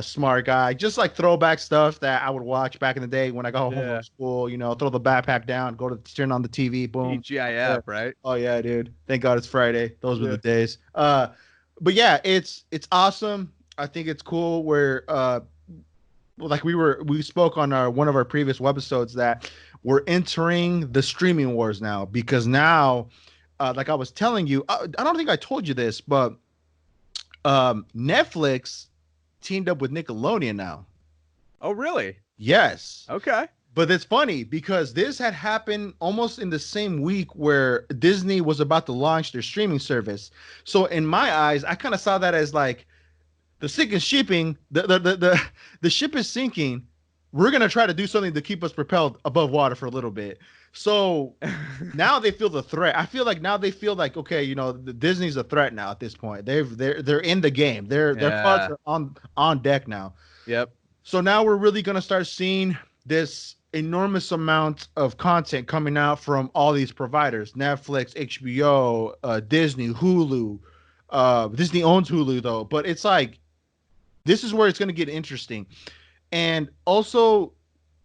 Smart Guy, just like throwback stuff that I would watch back in the day when I got home from school. Throw the backpack down, turn on the TV, boom. TGIF, right? Oh yeah, dude. Thank God it's Friday. Those were the days. But yeah, it's awesome. I think it's cool where like we spoke on one of our previous webisodes that we're entering the streaming wars now, because now like I was telling you, I don't think I told you this, but Netflix teamed up with Nickelodeon now. Oh, really? Yes. Okay. But it's funny because this had happened almost in the same week where Disney was about to launch their streaming service. So in my eyes, I kind of saw that as like the sinking shipping, the ship is sinking. We're going to try to do something to keep us propelled above water for a little bit. So now they feel the threat. I feel like now they feel like, okay, Disney's a threat now at this point. They're in the game. Their parts are on deck now. Yep. So now we're really going to start seeing this enormous amount of content coming out from all these providers: Netflix, HBO, Disney, Hulu. Disney owns Hulu though, but it's like this is where it's going to get interesting. And also,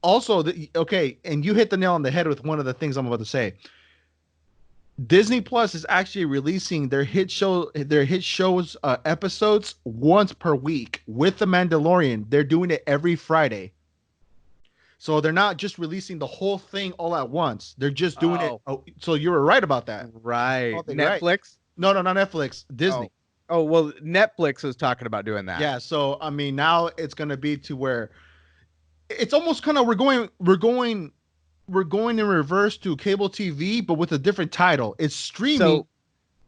Also, okay, and you hit the nail on the head with one of the things I'm about to say. Disney Plus is actually releasing their hit shows episodes once per week with The Mandalorian. They're doing it every Friday. So they're not just releasing the whole thing all at once. They're just doing it. Oh, so you were right about that. Right. Netflix? Right. No, not Netflix. Disney. Oh, well, Netflix is talking about doing that. Yeah. So I mean, now it's going to be to where it's almost kind of we're going in reverse to cable TV, but with a different title. It's streaming,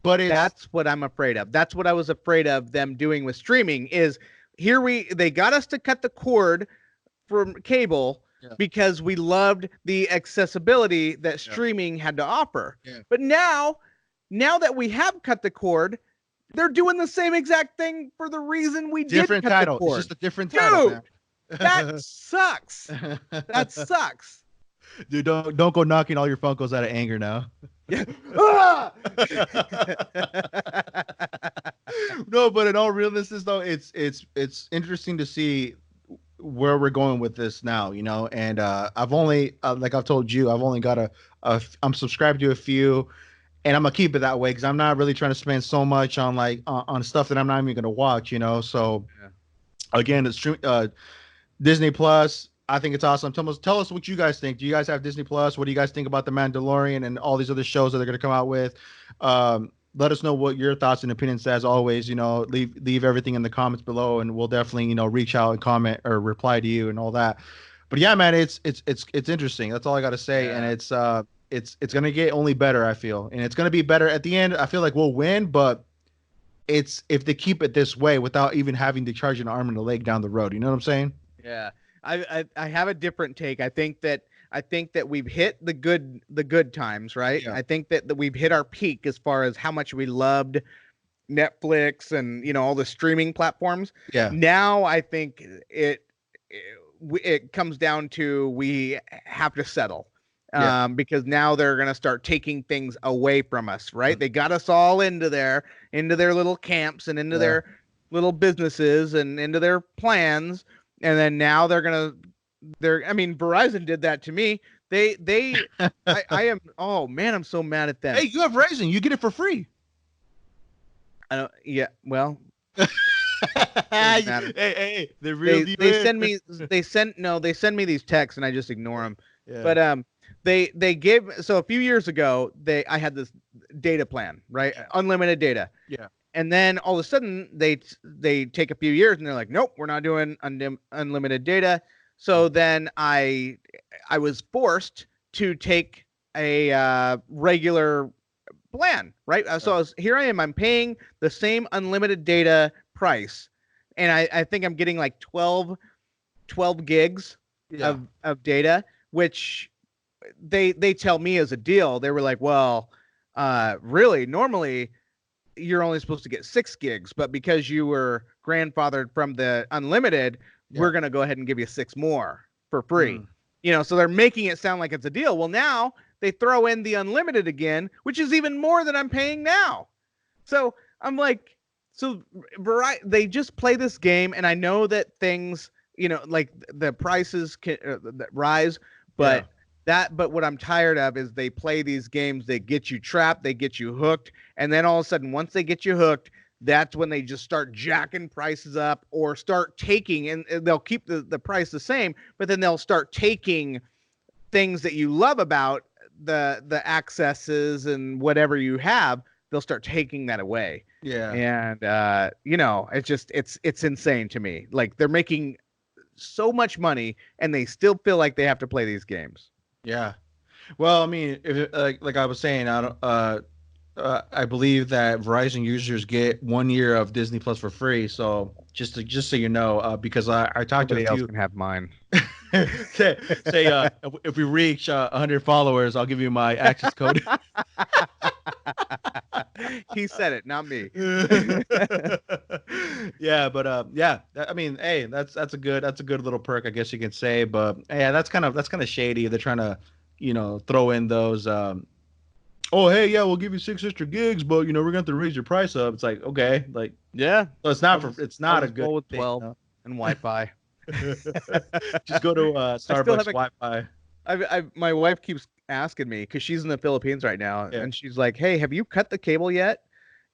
but that's what I'm afraid of. That's what I was afraid of them doing with streaming. Is they got us to cut the cord from cable. Yeah. Because we loved the accessibility that streaming had to offer. Yeah. But now that we have cut the cord, they're doing the same exact thing for the reason we different did cut title. The cord. It's just a different title. Dude, that sucks. That sucks. Dude, don't go knocking all your Funkos out of anger now. Yeah. No, but in all realness, though, it's interesting to see where we're going with this now, and I've only like I've told you, I've only got I'm subscribed to a few, and I'm gonna keep it that way because I'm not really trying to spend so much on on stuff that I'm not even gonna watch, so again, it's Disney Plus. I think it's awesome. Tell us what you guys think. Do you guys have Disney Plus? What do you guys think about The Mandalorian and all these other shows that they're gonna come out with? Let us know what your thoughts and opinions. As always, leave everything in the comments below, and we'll definitely, reach out and comment or reply to you and all that. But yeah, man, it's interesting. That's all I got to say. Yeah. And it's gonna get only better, I feel, and it's gonna be better at the end. I feel like we'll win, but it's if they keep it this way without even having to charge an arm and a leg down the road. You know what I'm saying? Yeah, I have a different take. I think that we've hit the good times, right? Yeah. I think that we've hit our peak as far as how much we loved Netflix and all the streaming platforms. Yeah. Now I think it comes down to we have to settle. Yeah. Because now they're gonna start taking things away from us, right? Mm-hmm. They got us all into their little camps and into their little businesses and into their plans, and then now Verizon did that to me. I am, oh man, I'm so mad at them. Hey, you have Verizon, you get it for free. I don't. Yeah, well. Hey, they send me these texts and I just ignore them. Yeah. But they gave, so a few years ago I had this data plan, right? Unlimited data. Yeah. And then all of a sudden they take a few years and they're like, nope, we're not doing unlimited data. So then I was forced to take a regular plan, right? So here I am, I'm paying the same unlimited data price. And I think I'm getting like 12 gigs of data, which they tell me as a deal. They were like, well, really, normally you're only supposed to get 6 gigs, but because you were grandfathered from the unlimited, we're going to go ahead and give you 6 more for free. So they're making it sound like it's a deal. Well, now they throw in the unlimited again, which is even more than I'm paying now. So I'm like, they just play this game, and I know that things, like the prices can rise, but but what I'm tired of is they play these games. They get you trapped, they get you hooked, and then all of a sudden, once they get you hooked, that's when they just start jacking prices up or start taking, and they'll keep the price the same, but then they'll start taking things that you love about the accesses and whatever you have. They'll start taking that away. Yeah. And, it's insane to me. Like, they're making so much money and they still feel like they have to play these games. Yeah. Well, I mean, if like I was saying, I believe that Verizon users get 1 year of Disney Plus for free. So just so you know, because I talked to a few. Nobody else can have mine. say if we reach 100 followers, I'll give you my access code. He said it, not me. Yeah, but I mean, hey, that's a good little perk, I guess you can say. But yeah, that's kind of shady. They're trying to, throw in those. Oh, hey, yeah, we'll give you 6 extra gigs, but we're going to have to raise your price up. It's like, okay, like, yeah. So it's not a good with 12 and Wi-Fi. Just go to Starbucks Wi-Fi. My wife keeps asking me because she's in the Philippines right now, and she's like, "Hey, have you cut the cable yet?"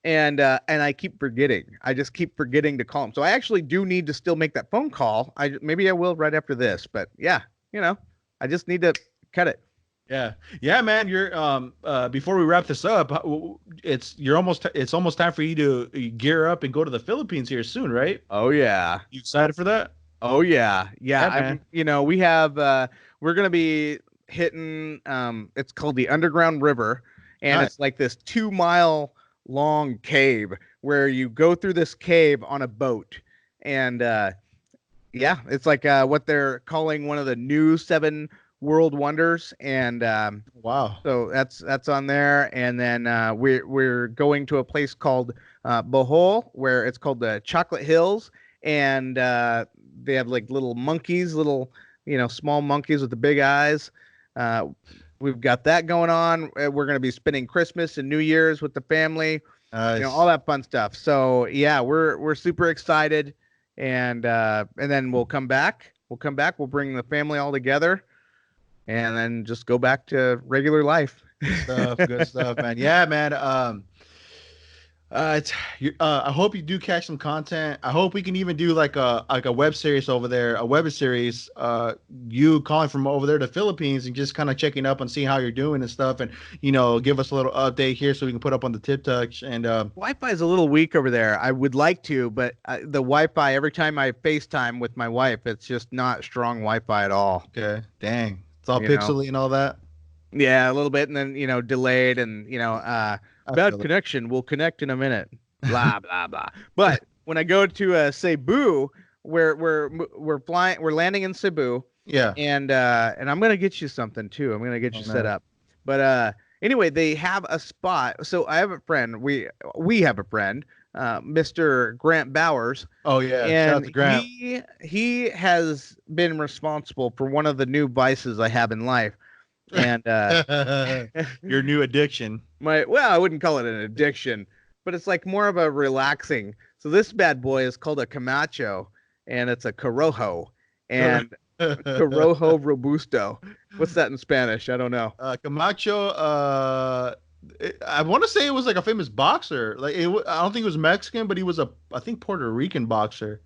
And I keep forgetting. I just keep forgetting to call him. So I actually do need to still make that phone call. Maybe I will right after this. But yeah, I just need to cut it. Yeah, man. You're before we wrap this up, it's almost time for you to gear up and go to the Philippines here soon, right? Oh yeah. You excited for that? Oh yeah. We have we're gonna be hitting it's called the Underground River, and it's like this 2-mile long cave where you go through this cave on a boat, and it's like what they're calling one of the new 7 world wonders, and wow, so that's on there. And then we're going to a place called Bohol, where it's called the Chocolate Hills, and they have like little monkeys, small monkeys with the big eyes. We've got that going on. We're going to be spending Christmas and New Year's with the family, nice. All that fun stuff. So yeah, we're super excited, and then we'll come back. We'll bring the family all together, and then just go back to regular life. Good stuff, man. Yeah, man. I hope you do catch some content. I hope we can even do like a web series over there, a web series. You calling from over there to Philippines and just kind of checking up and seeing how you're doing and stuff, and give us a little update here so we can put up on the Tip Touch. And Wi-Fi is a little weak over there. I would like to, but the Wi-Fi, every time I FaceTime with my wife, it's just not strong Wi-Fi at all. Okay, dang, it's all pixely and all that. Yeah, a little bit, and then delayed, and bad connection. We'll connect in a minute. Blah blah blah. But when I go to Cebu, where we're flying, we're landing in Cebu. Yeah. And I'm gonna get you something too. I'm gonna get you set up. But anyway, they have a spot. So I have a friend. We have a friend, Mr. Grant Bowers. Oh yeah. And shout out to Grant. he has been responsible for one of the new vices I have in life. And your new addiction. I wouldn't call it an addiction, but it's like more of a relaxing. So this bad boy is called a Camacho, and it's a Corojo, and Corojo Robusto. What's that in Spanish? I don't know. Camacho. I want to say it was like a famous boxer. Like I don't think it was Mexican, but he was I think Puerto Rican boxer.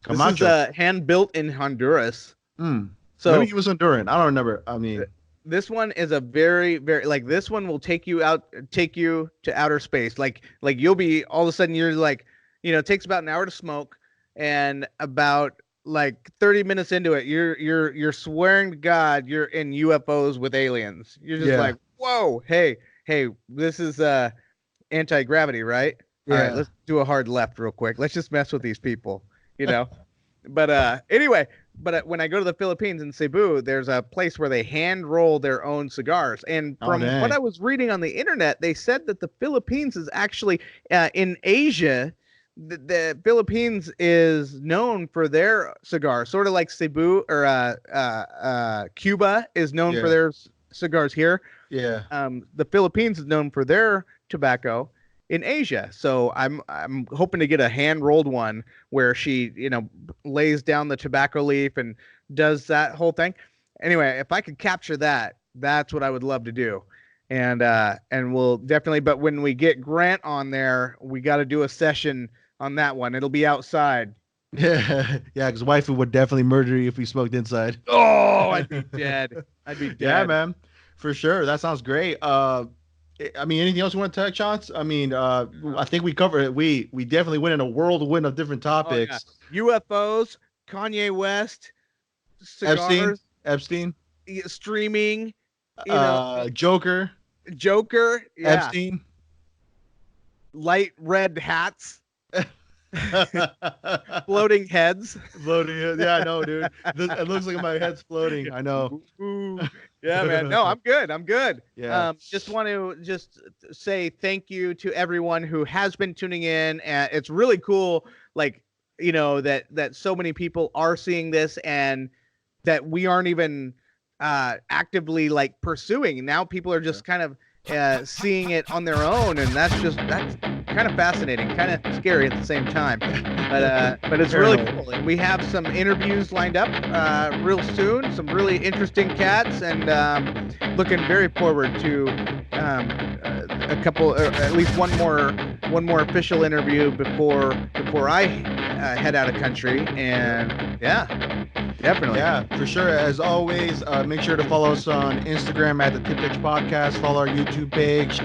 Camacho. This is hand built in Honduras. So maybe he was Honduran. I don't remember. I mean. This one is a very, very this one will take you to outer space. Like you'll be all of a sudden you're like, it takes about an hour to smoke, and about like 30 minutes into it, you're swearing to God you're in UFOs with aliens. You're just like, whoa, hey, this is anti-gravity, right? Yeah. All right, let's do a hard left real quick. Let's just mess with these people, But anyway. But when I go to the Philippines in Cebu, there's a place where they hand roll their own cigars. And from what I was reading on the internet, they said that the Philippines is actually in Asia. The Philippines is known for their cigars, sort of like Cebu or Cuba is known for their cigars here. Yeah. The Philippines is known for their tobacco in Asia. So I'm hoping to get a hand rolled one where she, lays down the tobacco leaf and does that whole thing. Anyway, if I could capture that, that's what I would love to do. And we'll definitely, but when we get Grant on there, we got to do a session on that one. It'll be outside. Yeah. Because wifey would definitely murder you if we smoked inside. Oh, I'd be dead. Yeah, man. For sure. That sounds great. I mean, anything else you want to touch on? I mean, I think we covered it. We definitely went in a whirlwind of different topics. Oh, yeah. UFOs, Kanye West, cigars, Epstein, streaming, Joker, yeah. Epstein, light red hats. Floating heads. Yeah, I know, dude. It looks like my head's floating. I know. Yeah, man. No, I'm good. Yeah. Just want to say thank you to everyone who has been tuning in. And it's really cool, that so many people are seeing this and that we aren't even actively pursuing. Now people are just kind of seeing it on their own, and that's kind of fascinating, kind of scary at the same time. But it's really cool. And we have some interviews lined up real soon. Some really interesting cats, and looking very forward to a couple, at least one more official interview before I head out of country. And yeah. Definitely. Yeah, for sure. As always, make sure to follow us on Instagram at the Tip Touch Podcast. Follow our YouTube page.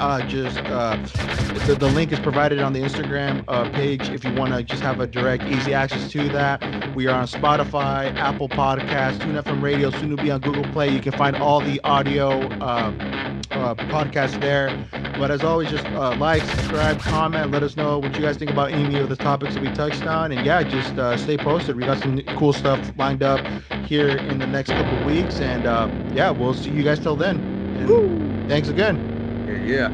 The link is provided on the Instagram page if you want to just have a direct, easy access to that. We are on Spotify, Apple Podcasts, TuneFM Radio, soon to be on Google Play. You can find all the audio podcasts there. But as always, just like, subscribe, comment, let us know what you guys think about any of the topics that we touched on. And yeah, just stay posted. We got some cool stuff lined up here in the next couple of weeks. And yeah, we'll see you guys till then. And thanks again. Yeah.